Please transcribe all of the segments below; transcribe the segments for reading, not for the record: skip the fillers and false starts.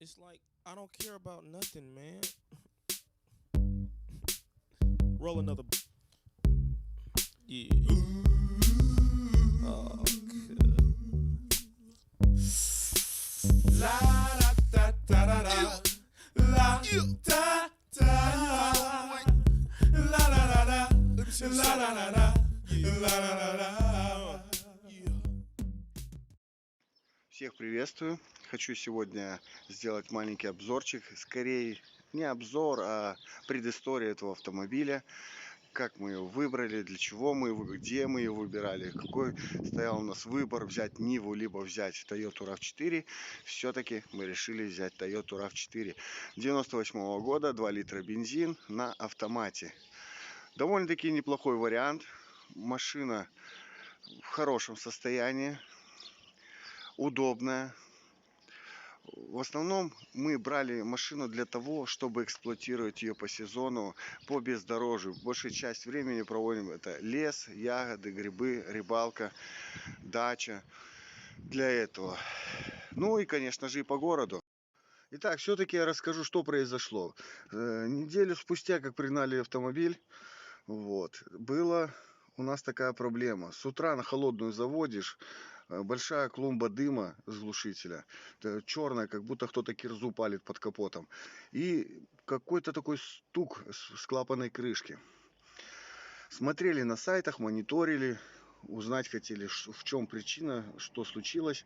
It's like I don't care about nothing, man. Roll another. Yeah. Oh, La da da da da da. La da da. La da da da. La da da da. La da da da. Всех приветствую. Хочу сегодня сделать маленький обзорчик. Скорее не обзор, а предыстория этого автомобиля. Как мы его выбрали, для чего мы его, где мы его выбирали, какой стоял у нас выбор, взять Ниву либо взять Toyota RAV4. Все-таки мы решили взять Toyota RAV4 98 года, 2 литра бензин на автомате. Довольно-таки неплохой вариант. Машина в хорошем состоянии, удобная. В основном мы брали машину для того, чтобы эксплуатировать ее по сезону, по бездорожью. Большая часть времени проводим это лес, ягоды, грибы, рыбалка, дача. Для этого. Ну и, конечно же, и по городу. Итак, все-таки я расскажу, что произошло. Неделю спустя, как пригнали автомобиль, была у нас такая проблема. С утра на холодную заводишь, большая клумба дыма с глушителя, черная, как будто кто-то кирзу палит под капотом, и какой-то такой стук с клапанной крышки. Смотрели на сайтах, мониторили, узнать хотели, в чем причина, что случилось.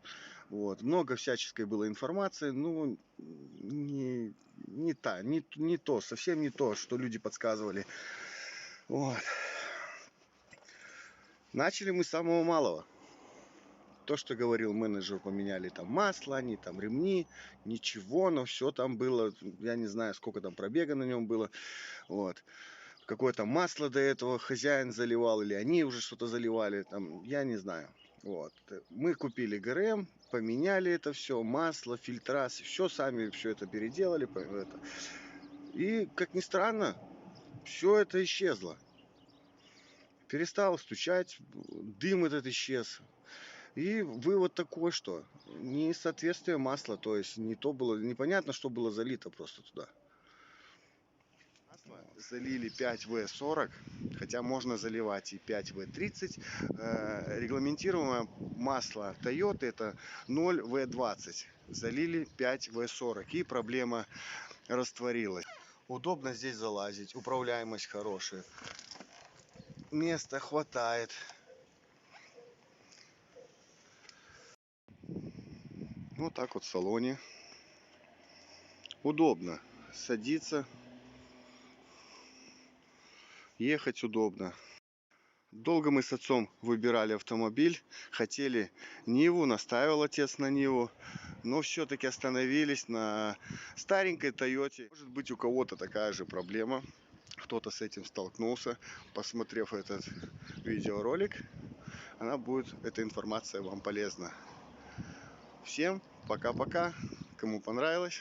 Много всяческой было информации, но не то, совсем не то, что люди подсказывали. Начали мы с самого малого. То, что говорил менеджер, поменяли там масло, они там ремни, ничего, но все там было, я не знаю, сколько там пробега на нем было. Какое-то масло до этого хозяин заливал, или они уже что-то заливали, там, я не знаю. Мы купили ГРМ, поменяли это все, масло, фильтра, все сами все это переделали. И, как ни странно, все это исчезло. Перестал стучать, дым этот исчез. И вывод такой, что несоответствие масла, то есть не то было, непонятно, что было залито просто туда. Масло залили 5В40, хотя можно заливать и 5В30. Регламентируемое масло Toyota это 0В20. Залили 5В40 и проблема растворилась. Удобно здесь залазить, управляемость хорошая. Места хватает. Вот так вот в салоне. Удобно садиться, ехать удобно. Долго мы с отцом выбирали автомобиль, хотели Ниву, настаивал отец на Ниву, но все-таки остановились на старенькой Тойоте. Может быть, у кого-то такая же проблема, кто-то с этим столкнулся. Посмотрев этот видеоролик, эта информация вам полезна. Всем пока-пока, кому понравилось.